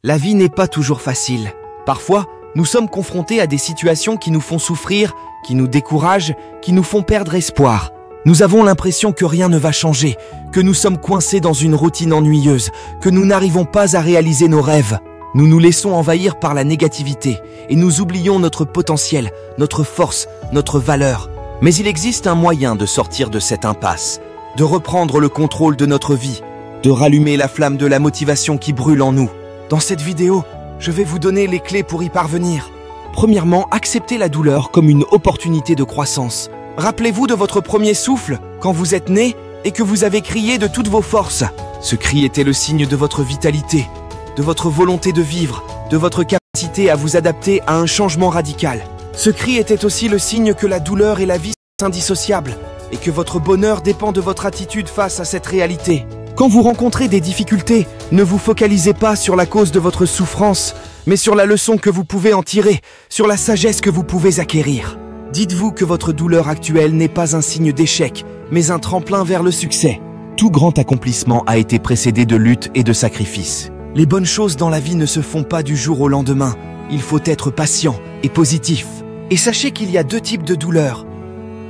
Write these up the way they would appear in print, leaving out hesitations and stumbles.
La vie n'est pas toujours facile. Parfois, nous sommes confrontés à des situations qui nous font souffrir, qui nous découragent, qui nous font perdre espoir. Nous avons l'impression que rien ne va changer, que nous sommes coincés dans une routine ennuyeuse, que nous n'arrivons pas à réaliser nos rêves. Nous nous laissons envahir par la négativité et nous oublions notre potentiel, notre force, notre valeur. Mais il existe un moyen de sortir de cette impasse, de reprendre le contrôle de notre vie, de rallumer la flamme de la motivation qui brûle en nous. Dans cette vidéo, je vais vous donner les clés pour y parvenir. Premièrement, acceptez la douleur comme une opportunité de croissance. Rappelez-vous de votre premier souffle, quand vous êtes né et que vous avez crié de toutes vos forces. Ce cri était le signe de votre vitalité, de votre volonté de vivre, de votre capacité à vous adapter à un changement radical. Ce cri était aussi le signe que la douleur et la vie sont indissociables et que votre bonheur dépend de votre attitude face à cette réalité. Quand vous rencontrez des difficultés, ne vous focalisez pas sur la cause de votre souffrance, mais sur la leçon que vous pouvez en tirer, sur la sagesse que vous pouvez acquérir. Dites-vous que votre douleur actuelle n'est pas un signe d'échec, mais un tremplin vers le succès. Tout grand accomplissement a été précédé de lutte et de sacrifice. Les bonnes choses dans la vie ne se font pas du jour au lendemain. Il faut être patient et positif. Et sachez qu'il y a deux types de douleurs.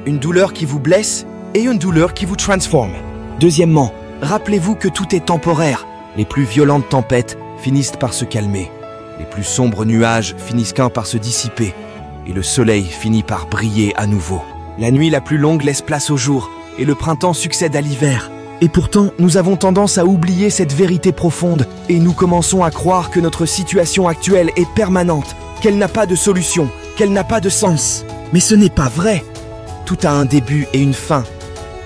Une douleur qui vous blesse et une douleur qui vous transforme. Deuxièmement, rappelez-vous que tout est temporaire. Les plus violentes tempêtes finissent par se calmer. Les plus sombres nuages finissent par se dissiper. Et le soleil finit par briller à nouveau. La nuit la plus longue laisse place au jour, et le printemps succède à l'hiver. Et pourtant, nous avons tendance à oublier cette vérité profonde, et nous commençons à croire que notre situation actuelle est permanente, qu'elle n'a pas de solution, qu'elle n'a pas de sens. Mais ce n'est pas vrai. Tout a un début et une fin.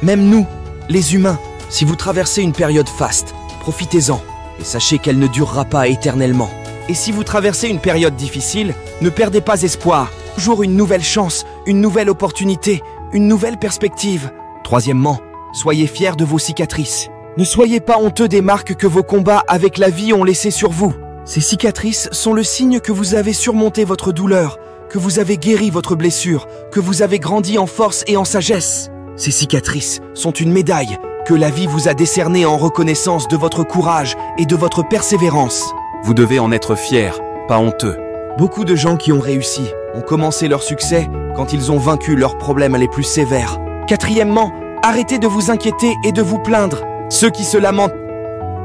Même nous, les humains, si vous traversez une période faste, profitez-en, et sachez qu'elle ne durera pas éternellement. Et si vous traversez une période difficile, ne perdez pas espoir. Toujours une nouvelle chance, une nouvelle opportunité, une nouvelle perspective. Troisièmement, soyez fiers de vos cicatrices. Ne soyez pas honteux des marques que vos combats avec la vie ont laissées sur vous. Ces cicatrices sont le signe que vous avez surmonté votre douleur, que vous avez guéri votre blessure, que vous avez grandi en force et en sagesse. Ces cicatrices sont une médaille que la vie vous a décernée en reconnaissance de votre courage et de votre persévérance. Vous devez en être fier, pas honteux. Beaucoup de gens qui ont réussi ont commencé leur succès quand ils ont vaincu leurs problèmes les plus sévères. Quatrièmement, arrêtez de vous inquiéter et de vous plaindre. Ceux qui se lamentent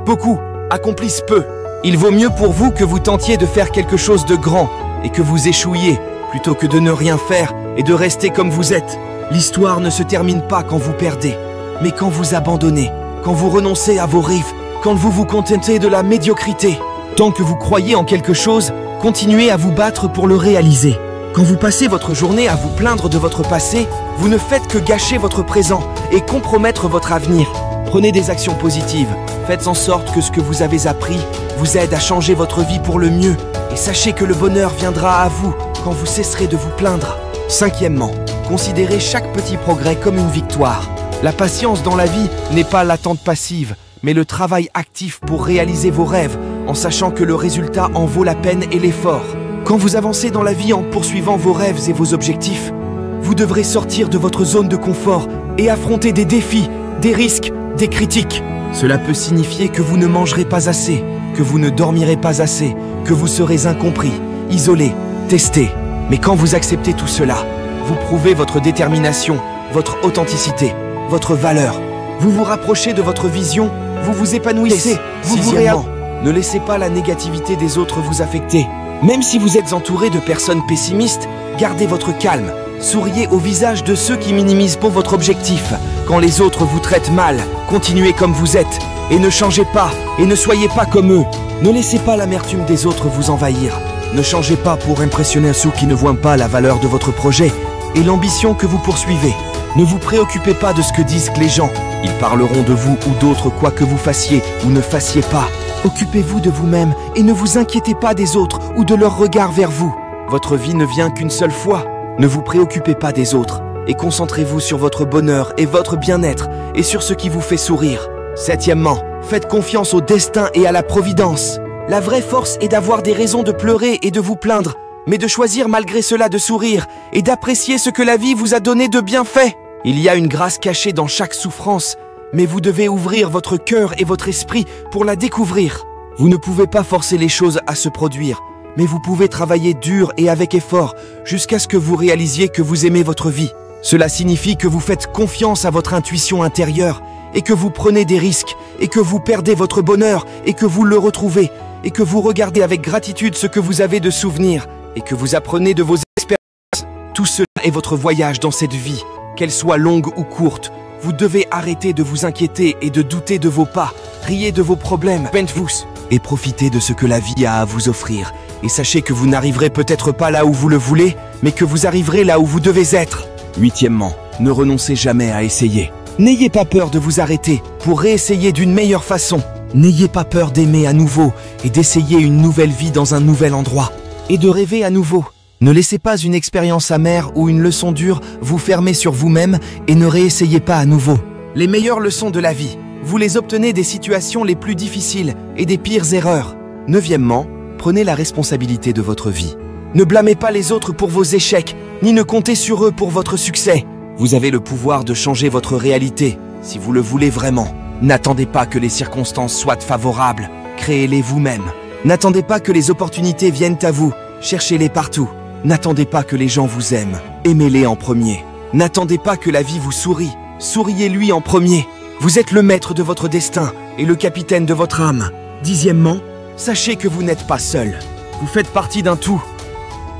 beaucoup accomplissent peu. Il vaut mieux pour vous que vous tentiez de faire quelque chose de grand et que vous échouiez, plutôt que de ne rien faire et de rester comme vous êtes. L'histoire ne se termine pas quand vous perdez, mais quand vous abandonnez, quand vous renoncez à vos rêves, quand vous vous contentez de la médiocrité. Tant que vous croyez en quelque chose, continuez à vous battre pour le réaliser. Quand vous passez votre journée à vous plaindre de votre passé, vous ne faites que gâcher votre présent et compromettre votre avenir. Prenez des actions positives. Faites en sorte que ce que vous avez appris vous aide à changer votre vie pour le mieux. Et sachez que le bonheur viendra à vous quand vous cesserez de vous plaindre. Cinquièmement, considérez chaque petit progrès comme une victoire. La patience dans la vie n'est pas l'attente passive, mais le travail actif pour réaliser vos rêves, en sachant que le résultat en vaut la peine et l'effort. Quand vous avancez dans la vie en poursuivant vos rêves et vos objectifs, vous devrez sortir de votre zone de confort et affronter des défis, des risques, des critiques. Cela peut signifier que vous ne mangerez pas assez, que vous ne dormirez pas assez, que vous serez incompris, isolé, testé. Mais quand vous acceptez tout cela, vous prouvez votre détermination, votre authenticité, votre valeur. Vous vous rapprochez de votre vision, vous vous épanouissez, vous vous réalisez. Ne laissez pas la négativité des autres vous affecter. Même si vous êtes entouré de personnes pessimistes, gardez votre calme. Souriez au visage de ceux qui minimisent pour votre objectif. Quand les autres vous traitent mal, continuez comme vous êtes. Et ne changez pas, et ne soyez pas comme eux. Ne laissez pas l'amertume des autres vous envahir. Ne changez pas pour impressionner ceux qui ne voient pas la valeur de votre projet et l'ambition que vous poursuivez. Ne vous préoccupez pas de ce que disent les gens. Ils parleront de vous ou d'autres quoi que vous fassiez ou ne fassiez pas. Occupez-vous de vous-même et ne vous inquiétez pas des autres ou de leur regard vers vous. Votre vie ne vient qu'une seule fois. Ne vous préoccupez pas des autres et concentrez-vous sur votre bonheur et votre bien-être et sur ce qui vous fait sourire. Septièmement, faites confiance au destin et à la providence. La vraie force est d'avoir des raisons de pleurer et de vous plaindre, mais de choisir malgré cela de sourire et d'apprécier ce que la vie vous a donné de bienfait. Il y a une grâce cachée dans chaque souffrance, mais vous devez ouvrir votre cœur et votre esprit pour la découvrir. Vous ne pouvez pas forcer les choses à se produire, mais vous pouvez travailler dur et avec effort jusqu'à ce que vous réalisiez que vous aimez votre vie. Cela signifie que vous faites confiance à votre intuition intérieure et que vous prenez des risques et que vous perdez votre bonheur et que vous le retrouvez et que vous regardez avec gratitude ce que vous avez de souvenirs et que vous apprenez de vos expériences. Tout cela est votre voyage dans cette vie, qu'elle soit longue ou courte. Vous devez arrêter de vous inquiéter et de douter de vos pas, riez de vos problèmes, pentez-vous et profitez de ce que la vie a à vous offrir. Et sachez que vous n'arriverez peut-être pas là où vous le voulez, mais que vous arriverez là où vous devez être. Huitièmement, ne renoncez jamais à essayer. N'ayez pas peur de vous arrêter pour réessayer d'une meilleure façon. N'ayez pas peur d'aimer à nouveau et d'essayer une nouvelle vie dans un nouvel endroit. Et de rêver à nouveau. Ne laissez pas une expérience amère ou une leçon dure vous fermer sur vous-même et ne réessayez pas à nouveau. Les meilleures leçons de la vie, vous les obtenez des situations les plus difficiles et des pires erreurs. Neuvièmement, prenez la responsabilité de votre vie. Ne blâmez pas les autres pour vos échecs, ni ne comptez sur eux pour votre succès. Vous avez le pouvoir de changer votre réalité, si vous le voulez vraiment. N'attendez pas que les circonstances soient favorables, créez-les vous-même. N'attendez pas que les opportunités viennent à vous, cherchez-les partout. N'attendez pas que les gens vous aiment, aimez-les en premier. N'attendez pas que la vie vous sourie, souriez-lui en premier. Vous êtes le maître de votre destin et le capitaine de votre âme. Dixièmement, sachez que vous n'êtes pas seul. Vous faites partie d'un tout.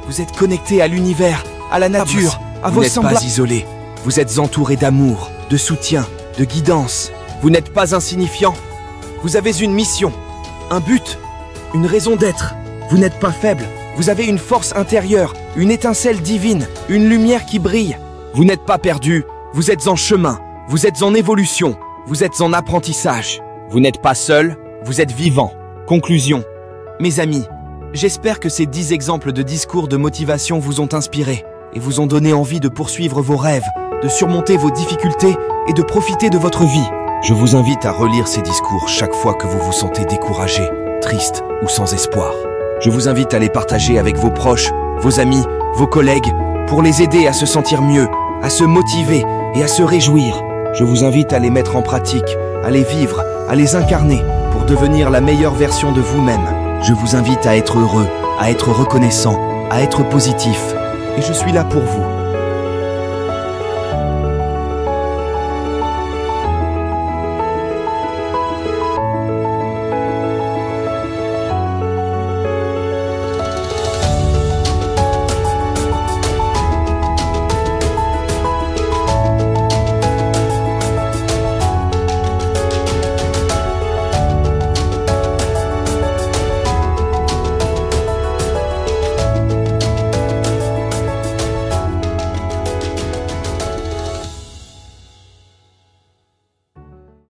Vous êtes connecté à l'univers, à la nature, à vos semblables. Vous n'êtes pas isolé. Vous êtes entouré d'amour, de soutien, de guidance. Vous n'êtes pas insignifiant. Vous avez une mission, un but, une raison d'être. Vous n'êtes pas faible. Vous avez une force intérieure, une étincelle divine, une lumière qui brille. Vous n'êtes pas perdu. Vous êtes en chemin. Vous êtes en évolution. Vous êtes en apprentissage. Vous n'êtes pas seul. Vous êtes vivant. Conclusion. Mes amis, j'espère que ces 10 exemples de discours de motivation vous ont inspiré et vous ont donné envie de poursuivre vos rêves, de surmonter vos difficultés et de profiter de votre vie. Je vous invite à relire ces discours chaque fois que vous vous sentez découragé, triste ou sans espoir. Je vous invite à les partager avec vos proches, vos amis, vos collègues, pour les aider à se sentir mieux, à se motiver et à se réjouir. Je vous invite à les mettre en pratique, à les vivre, à les incarner pour devenir la meilleure version de vous-même. Je vous invite à être heureux, à être reconnaissant, à être positif. Et je suis là pour vous.